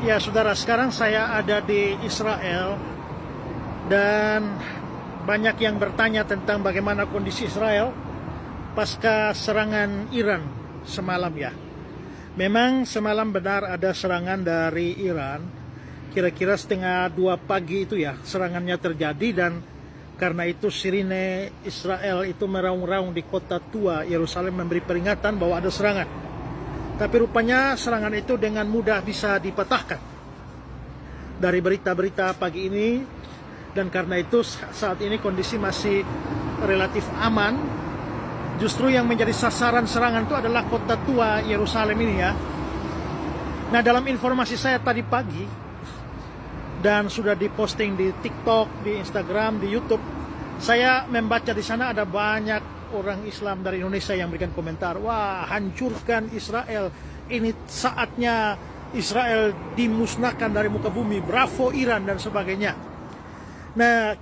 Ya saudara, sekarang saya ada di Israel dan banyak yang bertanya tentang bagaimana kondisi Israel pasca serangan Iran semalam ya. Memang semalam benar ada serangan dari Iran, kira-kira setengah 2 pagi itu ya serangannya terjadi, dan karena itu sirine Israel itu meraung-raung di kota tua Yerusalem memberi peringatan bahwa ada serangan. Tapi rupanya serangan itu dengan mudah bisa dipatahkan dari berita-berita pagi ini, dan karena itu saat ini kondisi masih relatif aman. Justru yang menjadi sasaran serangan itu adalah kota tua Yerusalem ini ya. Nah, dalam informasi saya tadi pagi dan sudah diposting di TikTok, di Instagram, di YouTube, saya membaca di sana ada banyak orang Islam dari Indonesia yang berikan komentar, wah, hancurkan Israel, ini saatnya Israel dimusnahkan dari muka bumi, bravo Iran dan sebagainya. Nah,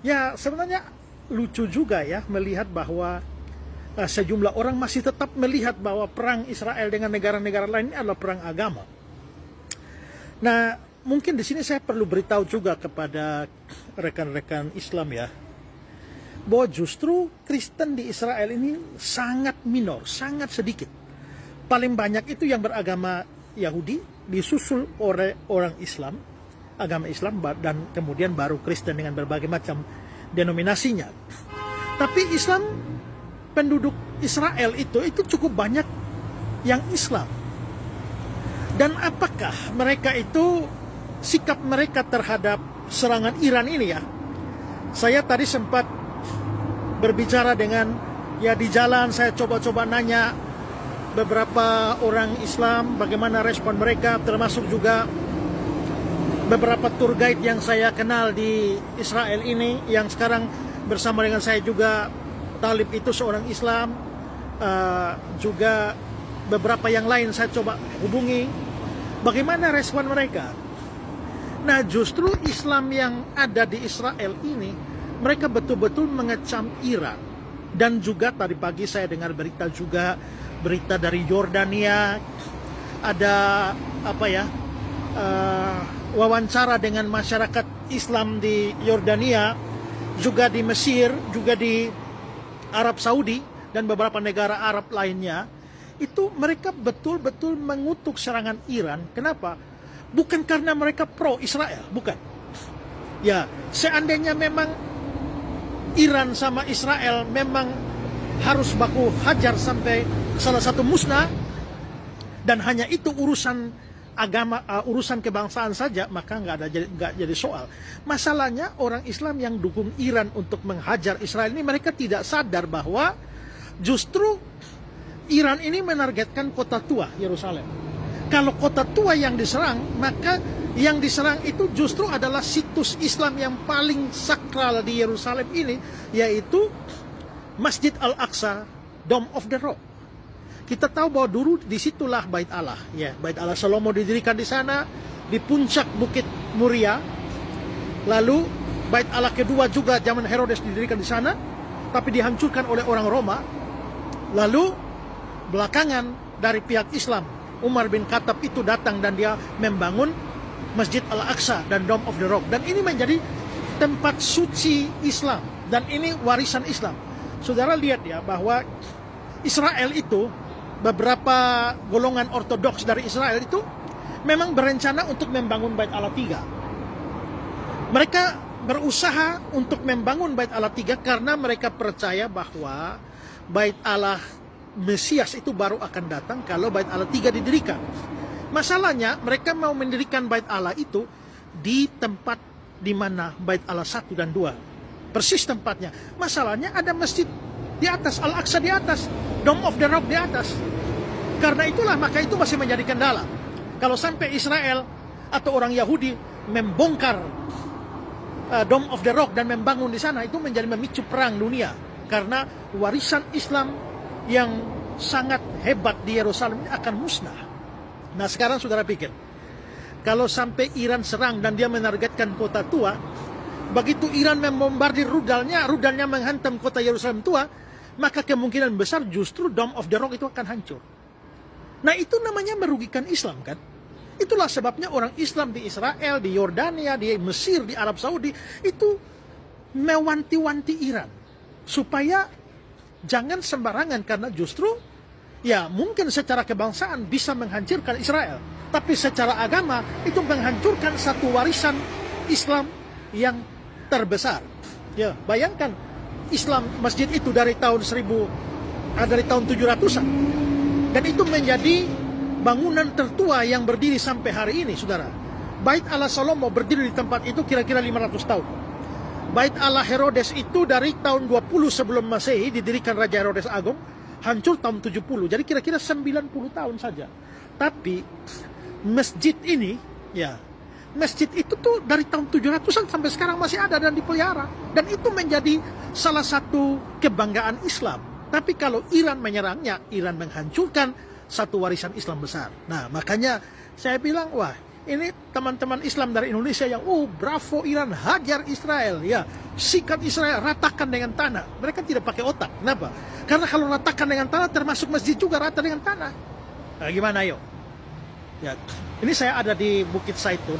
ya sebenarnya lucu juga ya melihat bahwa sejumlah orang masih tetap melihat bahwa perang Israel dengan negara-negara lain ini adalah perang agama. Nah, mungkin di sini saya perlu beritahu juga kepada rekan-rekan Islam ya, bahwa justru Kristen di Israel ini sangat minor, sangat sedikit. Paling banyak itu yang beragama Yahudi, disusul oleh orang Islam, agama Islam, dan kemudian baru Kristen dengan berbagai macam denominasinya. Tapi Islam, penduduk Israel itu cukup banyak yang Islam. Dan apakah mereka itu, sikap mereka terhadap serangan Iran ini ya? Saya tadi sempat berbicara dengan, ya di jalan saya coba-coba nanya beberapa orang Islam bagaimana respon mereka, termasuk juga beberapa tour guide yang saya kenal di Israel ini yang sekarang bersama dengan saya juga. Talib itu seorang Islam, juga beberapa yang lain saya coba hubungi, bagaimana respon mereka. Nah, justru Islam yang ada di Israel ini mereka betul-betul mengecam Iran. Dan juga tadi pagi saya dengar berita juga, berita dari Yordania, ada wawancara dengan masyarakat Islam di Yordania, juga di Mesir, juga di Arab Saudi dan beberapa negara Arab lainnya. Itu mereka betul-betul mengutuk serangan Iran. Kenapa? Bukan karena mereka pro Israel, bukan. Ya, seandainya memang Iran sama Israel memang harus baku hajar sampai salah satu musnah, dan hanya itu urusan agama, urusan kebangsaan saja, maka nggak jadi soal. Masalahnya orang Islam yang dukung Iran untuk menghajar Israel ini, mereka tidak sadar bahwa justru Iran ini menargetkan kota tua Yerusalem. Kalau kota tua yang diserang, maka yang diserang itu justru adalah situs Islam yang paling sakral di Yerusalem ini, yaitu Masjid Al-Aqsa, Dome of the Rock. Kita tahu bahwa dulu disitulah Bait Allah, ya, Bait Allah Salomo didirikan di sana, di puncak Bukit Muria. Lalu Bait Allah kedua juga zaman Herodes didirikan di sana, tapi dihancurkan oleh orang Roma. Lalu belakangan dari pihak Islam, Umar bin Khattab itu datang dan dia membangun Masjid Al-Aqsa dan Dome of the Rock. Dan ini menjadi tempat suci Islam. Dan ini warisan Islam. Saudara lihat ya bahwa Israel itu, beberapa golongan ortodoks dari Israel itu memang berencana untuk membangun Bait Allah 3. Mereka berusaha untuk membangun Bait Allah 3 karena mereka percaya bahwa Bait Allah Mesias itu baru akan datang kalau Bait Allah 3 didirikan. Masalahnya mereka mau mendirikan Bait Allah itu di tempat di mana Bait Allah 1 dan 2. Persis tempatnya. Masalahnya ada masjid di atas, Al-Aqsa di atas, Dome of the Rock di atas. Karena itulah, maka itu masih menjadi kendala. Kalau sampai Israel atau orang Yahudi membongkar Dome of the Rock dan membangun di sana, itu menjadi memicu perang dunia. Karena warisan Islam yang sangat hebat di Yerusalem ini akan musnah. Nah, sekarang saudara pikir, kalau sampai Iran serang dan dia menargetkan kota tua, begitu Iran membombardir rudalnya menghantam kota Yerusalem tua, maka kemungkinan besar justru Dome of the Rock itu akan hancur. Nah, itu namanya merugikan Islam kan? Itulah sebabnya orang Islam di Israel, di Yordania, di Mesir, di Arab Saudi itu mewanti-wanti Iran supaya jangan sembarangan, karena justru ya mungkin secara kebangsaan bisa menghancurkan Israel, tapi secara agama itu menghancurkan satu warisan Islam yang terbesar. Ya, bayangkan Islam masjid itu dari tahun 700-an, dan itu menjadi bangunan tertua yang berdiri sampai hari ini, saudara. Bait Allah Salomo berdiri di tempat itu kira-kira 500 tahun. Bait Allah Herodes itu dari tahun 20 sebelum Masehi didirikan Raja Herodes Agung, hancur tahun 70. Jadi kira-kira 90 tahun saja. Tapi masjid ini, ya, masjid itu tuh dari tahun 700-an sampai sekarang masih ada dan dipelihara. Dan itu menjadi salah satu kebanggaan Islam. Tapi kalau Iran menyerangnya, Iran menghancurkan satu warisan Islam besar. Nah, makanya saya bilang, wah, ini teman-teman Islam dari Indonesia yang, bravo Iran, hajar Israel, ya, sikat Israel, ratakan dengan tanah. Mereka tidak pakai otak. Kenapa? Karena kalau ratakan dengan tanah, termasuk masjid juga rata dengan tanah. Nah, gimana, yuk? Ya, ini saya ada di Bukit Zaitun,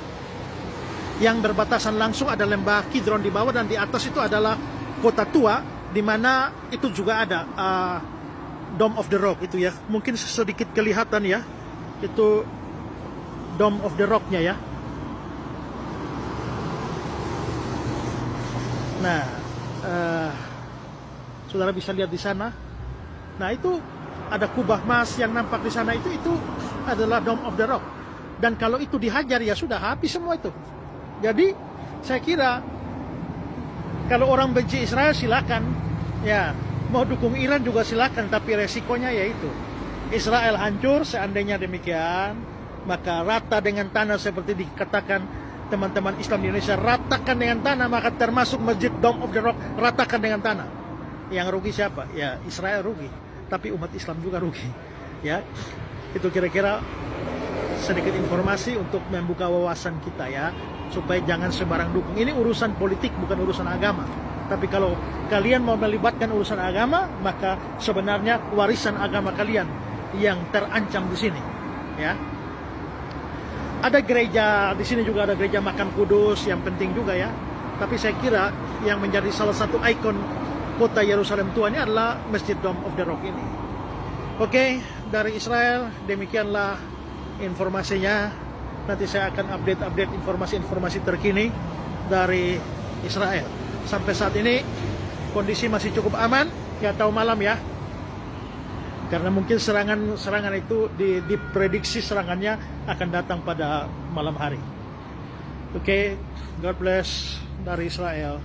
yang berbatasan langsung ada lembah Kidron di bawah, dan di atas itu adalah kota tua, di mana itu juga ada Dome of the Rock itu, ya. Mungkin sedikit kelihatan, ya. Itu Dome of the Rock-nya, ya. Nah, saudara bisa lihat di sana. Nah, itu ada kubah emas yang nampak di sana, itu adalah Dome of the Rock. Dan kalau itu dihajar, ya sudah habis semua itu. Jadi saya kira kalau orang benci Israel silakan, ya, mau dukung Iran juga silakan, tapi resikonya yaitu Israel hancur. Seandainya demikian, maka rata dengan tanah seperti dikatakan teman-teman Islam di Indonesia, ratakan dengan tanah, maka termasuk masjid Dome of the Rock, ratakan dengan tanah. Yang rugi siapa? Ya, Israel rugi, tapi umat Islam juga rugi. Ya, itu kira-kira sedikit informasi untuk membuka wawasan kita, ya, supaya jangan sembarang dukung. Ini urusan politik, bukan urusan agama. Tapi kalau kalian mau melibatkan urusan agama, maka sebenarnya warisan agama kalian yang terancam di sini, ya. Ada gereja di sini juga, ada gereja Makam Kudus yang penting juga, ya. Tapi saya kira yang menjadi salah satu ikon kota Yerusalem tua ini adalah Masjid Dome of the Rock ini. Oke, dari Israel demikianlah informasinya. Nanti saya akan update informasi-informasi terkini dari Israel. Sampai saat ini kondisi masih cukup aman, ya, tahu malam, ya. Karena mungkin serangan itu diprediksi serangannya akan datang pada malam hari. Oke, God bless dari Israel.